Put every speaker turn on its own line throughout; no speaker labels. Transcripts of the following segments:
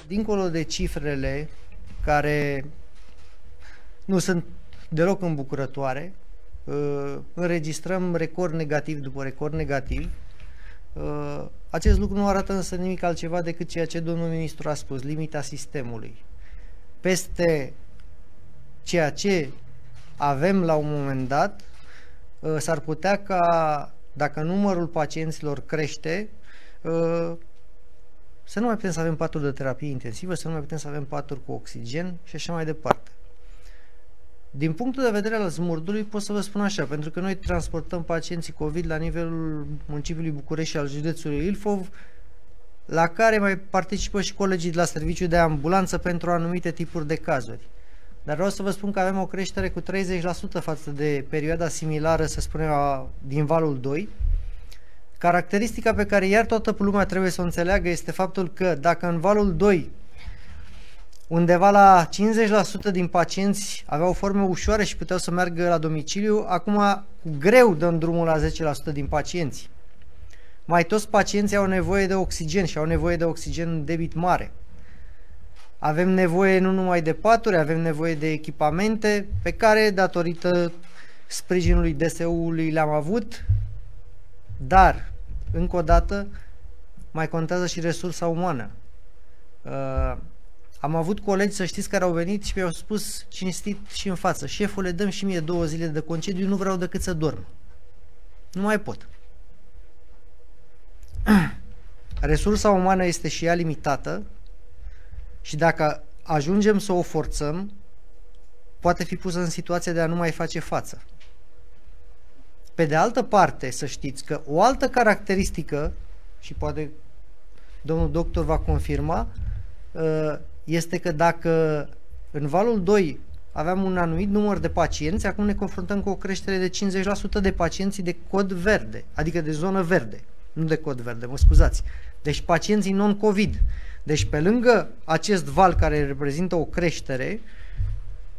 Dincolo de cifrele care nu sunt deloc îmbucurătoare, înregistrăm record negativ după record negativ. Acest lucru nu arată însă nimic altceva decât ceea ce domnul ministru a spus, limita sistemului. Peste ceea ce avem la un moment dat, s-ar putea ca, dacă numărul pacienților crește, să nu mai putem să avem paturi de terapie intensivă, să nu mai putem să avem paturi cu oxigen și așa mai departe. Din punctul de vedere al Smurdului pot să vă spun așa, pentru că noi transportăm pacienții COVID la nivelul municipiului București și al județului Ilfov, la care mai participă și colegii de la serviciul de ambulanță pentru anumite tipuri de cazuri. Dar vreau să vă spun că avem o creștere cu 30% față de perioada similară, să spunem, din valul 2. Caracteristica pe care iar toată lumea trebuie să o înțeleagă este faptul că dacă în valul 2 undeva la 50% din pacienți aveau forme ușoare și puteau să meargă la domiciliu, acum cu greu dăm drumul la 10% din pacienți. Mai toți pacienții au nevoie de oxigen și au nevoie de oxigen în debit mare. Avem nevoie nu numai de paturi, avem nevoie de echipamente pe care, datorită sprijinului DSU-ului, le-am avut, dar, încă o dată, mai contează și resursa umană. Am avut colegi, să știți, care au venit și mi-au spus cinstit și în față: șefule, dăm și mie 2 zile de concediu, nu vreau decât să dorm. Nu mai pot. Resursa umană este și ea limitată și dacă ajungem să o forțăm, poate fi pusă în situația de a nu mai face față. Pe de altă parte, să știți că o altă caracteristică, și poate domnul doctor va confirma, este că dacă în valul 2 aveam un anumit număr de pacienți, acum ne confruntăm cu o creștere de 50% de pacienții de cod verde, adică de zonă verde, nu de cod verde, mă scuzați. Deci pacienții non-COVID. Deci pe lângă acest val care reprezintă o creștere,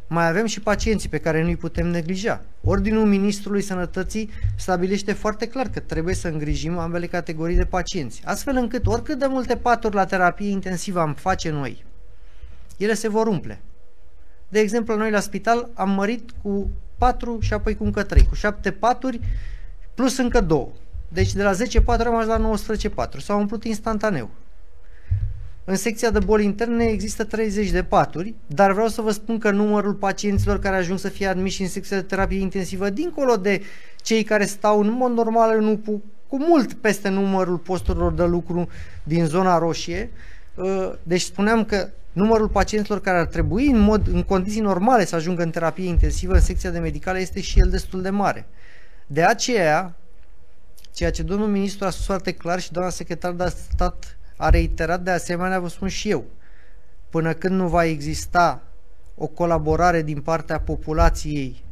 mai avem și pacienții pe care nu-i putem neglija. Ordinul Ministrului Sănătății stabilește foarte clar că trebuie să îngrijim ambele categorii de pacienți, astfel încât oricât de multe paturi la terapie intensivă am face noi, ele se vor umple. De exemplu, noi la spital am mărit cu 4 și apoi cu încă 3, cu 7 paturi plus încă 2. Deci de la 10 paturi am ajuns la 19 paturi, s-au umplut instantaneu. În secția de boli interne există 30 de paturi, dar vreau să vă spun că numărul pacienților care ajung să fie admiși în secția de terapie intensivă, dincolo de cei care stau în mod normal în UPU, cu mult peste numărul posturilor de lucru din zona roșie, deci spuneam că numărul pacienților care ar trebui în condiții normale să ajungă în terapie intensivă în secția de medicală este și el destul de mare. De aceea, ceea ce domnul ministru a spus foarte clar și doamna secretar de stat a reiterat de asemenea, vă spun și eu, până când nu va exista o colaborare din partea populației,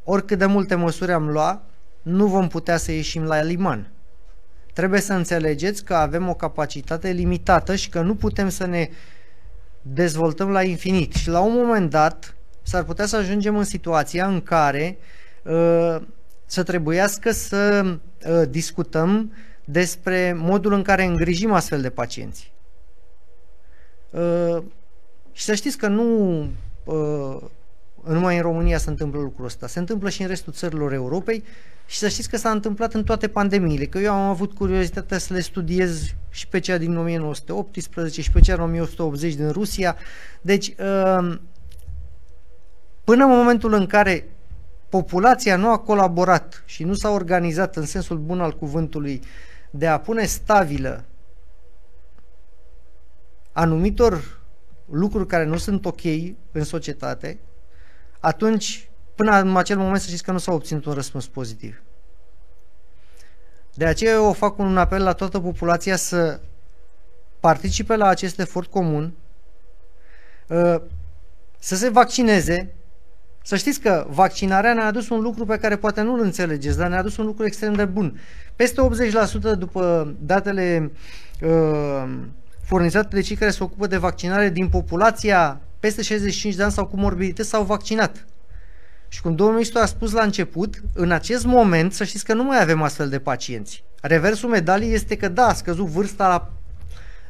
oricât de multe măsuri am luat, nu vom putea să ieșim la liman. Trebuie să înțelegeți că avem o capacitate limitată și că nu putem să ne dezvoltăm la infinit. Și la un moment dat s-ar putea să ajungem în situația în care să trebuiască să discutăm despre modul în care îngrijim astfel de pacienți. Și să știți că nu numai în România se întâmplă lucrul ăsta, se întâmplă și în restul țărilor Europei și să știți că s-a întâmplat în toate pandemiile, că eu am avut curiozitatea să le studiez și pe cea din 1918 și pe cea din 1980 din Rusia. Deci, până în momentul în care populația nu a colaborat și nu s-a organizat în sensul bun al cuvântului de a pune stabilă anumitor lucruri care nu sunt ok în societate, atunci, până în acel moment, să știți că nu s-a obținut un răspuns pozitiv. De aceea eu fac un apel la toată populația să participe la acest efort comun, să se vaccineze. Să știți că vaccinarea ne-a adus un lucru pe care poate nu-l înțelegeți, dar ne-a adus un lucru extrem de bun. Peste 80% după datele furnizate de cei care se ocupă de vaccinare din populația peste 65 de ani sau cu morbidități s-au vaccinat. Și cum domnul ministru a spus la început, în acest moment să știți că nu mai avem astfel de pacienți. Reversul medaliei este că da, a scăzut vârsta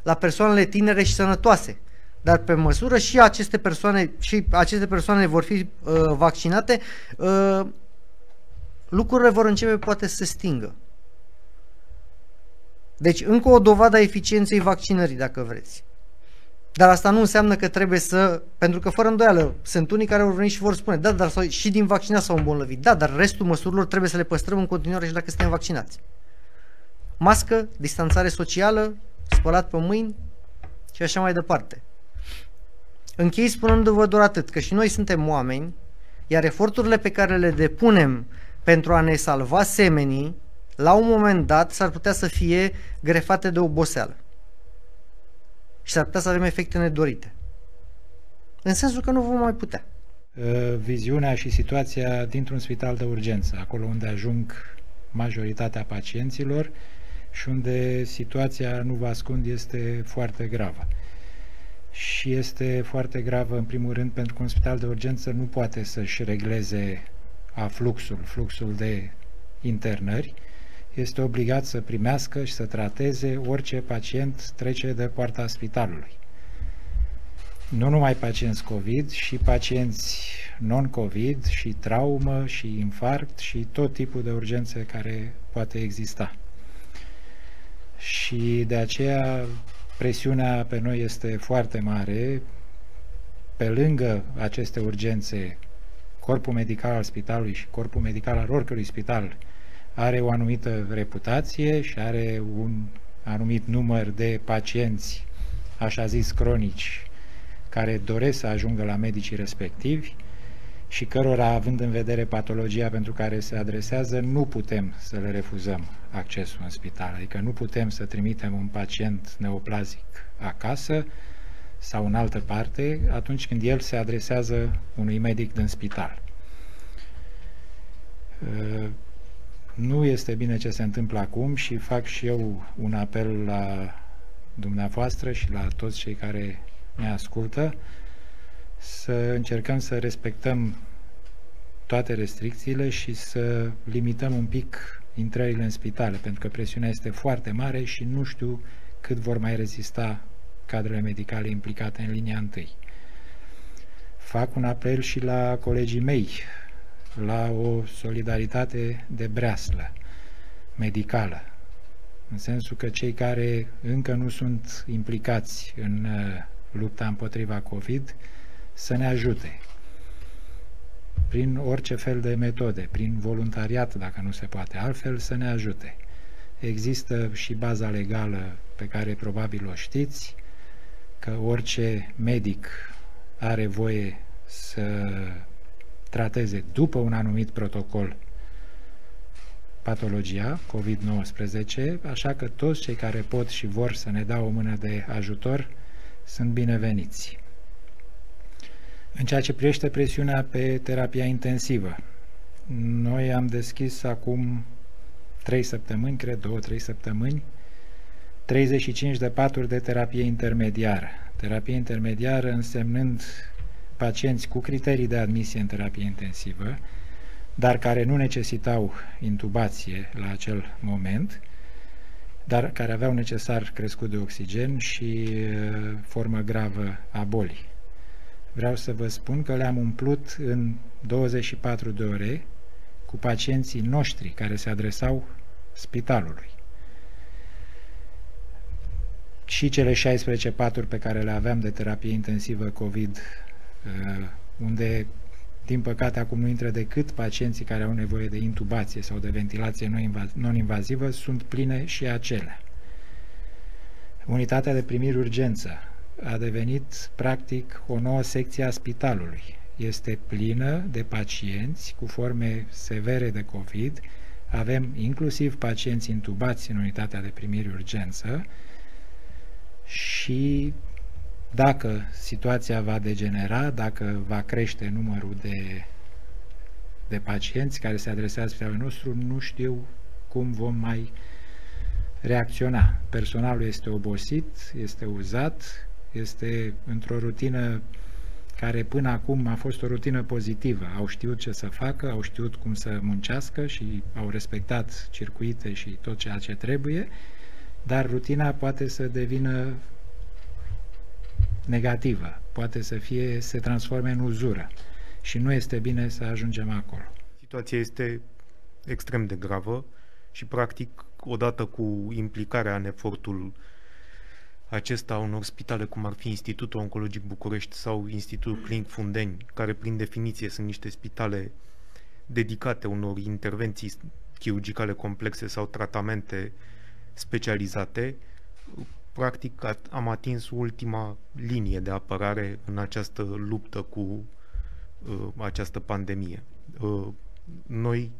la persoanele tinere și sănătoase, dar pe măsură și aceste persoane vor fi vaccinate, lucrurile vor începe poate să se stingă. Deci încă o dovadă a eficienței vaccinării, dacă vreți. Dar asta nu înseamnă că trebuie pentru că fără îndoială sunt unii care vor veni și vor spune, da, dar și din vaccinat s-au îmbolnăvit. Da, dar restul măsurilor trebuie să le păstrăm în continuare și dacă suntem vaccinați. Mască, distanțare socială, spălat pe mâini și așa mai departe. Închei spunându-vă doar atât, că și noi suntem oameni, iar eforturile pe care le depunem pentru a ne salva semenii, la un moment dat s-ar putea să fie grefate de oboseală. Și s-ar putea să avem efecte nedorite. În sensul că nu vom mai putea.
Viziunea și situația dintr-un spital de urgență, acolo unde ajung majoritatea pacienților și unde situația, nu vă ascund, este foarte gravă. Și este foarte gravă, în primul rând, pentru că un spital de urgență nu poate să-și regleze fluxul de internări. Este obligat să primească și să trateze orice pacient trece de poarta spitalului. Nu numai pacienți COVID, și pacienți non-COVID, și traumă, și infarct, și tot tipul de urgențe care poate exista. Și de aceea presiunea pe noi este foarte mare. Pe lângă aceste urgențe, corpul medical al spitalului și corpul medical al oricărui spital are o anumită reputație și are un anumit număr de pacienți, așa zis, cronici, care doresc să ajungă la medicii respectivi și cărora, având în vedere patologia pentru care se adresează, nu putem să le refuzăm accesul în spital. Adică nu putem să trimitem un pacient neoplazic acasă sau în altă parte atunci când el se adresează unui medic din spital. Nu este bine ce se întâmplă acum și fac și eu un apel la dumneavoastră și la toți cei care ne ascultă să încercăm să respectăm toate restricțiile și să limităm un pic intrările în spitale, pentru că presiunea este foarte mare și nu știu cât vor mai rezista cadrele medicale implicate în linia întâi. Fac un apel și la colegii mei, la o solidaritate de breaslă medicală, în sensul că cei care încă nu sunt implicați în lupta împotriva COVID să ne ajute prin orice fel de metode, prin voluntariat, dacă nu se poate altfel, să ne ajute. Există și baza legală pe care probabil o știți, că orice medic are voie să trateze după un anumit protocol patologia COVID-19, așa că toți cei care pot și vor să ne dea o mână de ajutor sunt bineveniți. În ceea ce privește presiunea pe terapia intensivă, noi am deschis acum 3 săptămâni, cred 2-3 săptămâni, 35 de paturi de terapie intermediară. Terapie intermediară însemnând pacienți cu criterii de admisie în terapie intensivă, dar care nu necesitau intubație la acel moment, dar care aveau necesar crescut de oxigen și formă gravă a bolii. Vreau să vă spun că le-am umplut în 24 de ore cu pacienții noștri care se adresau spitalului. Și cele 16 paturi pe care le aveam de terapie intensivă COVID, unde, din păcate, acum nu intră decât pacienții care au nevoie de intubație sau de ventilație non-invazivă, sunt pline și acelea. Unitatea de primiri urgență a devenit, practic, o nouă secție a spitalului. Este plină de pacienți cu forme severe de COVID. Avem inclusiv pacienți intubați în unitatea de primiri urgență și dacă situația va degenera, dacă va crește numărul de pacienți care se adresează spitalului nostru, nu știu cum vom mai reacționa. Personalul este obosit, este uzat, este într-o rutină care până acum a fost o rutină pozitivă. Au știut ce să facă, au știut cum să muncească și au respectat circuite și tot ceea ce trebuie, dar rutina poate să devină negativă, poate să se transforme în uzură și nu este bine să ajungem acolo.
Situația este extrem de gravă și, practic, odată cu implicarea în efortul acesta a unor spitale, cum ar fi Institutul Oncologic București sau Institutul Clinic Fundeni, care prin definiție sunt niște spitale dedicate unor intervenții chirurgicale complexe sau tratamente specializate, practic am atins ultima linie de apărare în această luptă cu această pandemie. Noi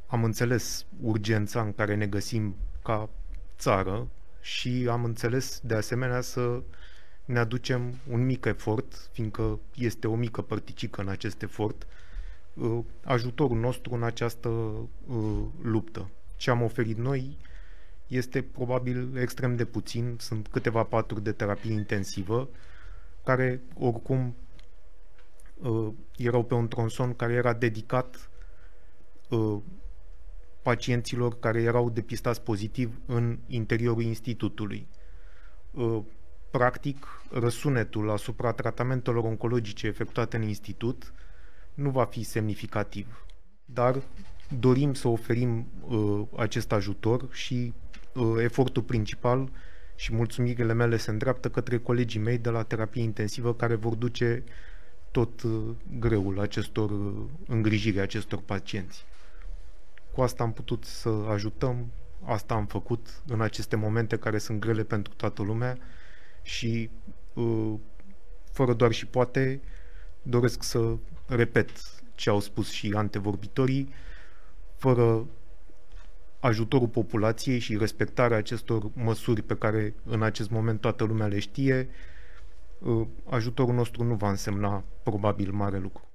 am înțeles urgența în care ne găsim ca țară și am înțeles de asemenea să ne aducem un mic efort, fiindcă este o mică părticică în acest efort, ajutorul nostru în această luptă. Ce am oferit noi este probabil extrem de puțin, sunt câteva paturi de terapie intensivă, care oricum erau pe un tronson care era dedicat pacienților care erau depistați pozitiv în interiorul institutului. Practic, răsunetul asupra tratamentelor oncologice efectuate în institut nu va fi semnificativ, dar dorim să oferim acest ajutor și efortul principal și mulțumirile mele se îndreaptă către colegii mei de la terapie intensivă care vor duce tot greul acestor îngrijiri acestor pacienți. Cu asta am putut să ajutăm, asta am făcut în aceste momente care sunt grele pentru toată lumea și fără doar și poate doresc să repet ce au spus și antevorbitorii, fără ajutorul populației și respectarea acestor măsuri pe care în acest moment toată lumea le știe, ajutorul nostru nu va însemna probabil mare lucru.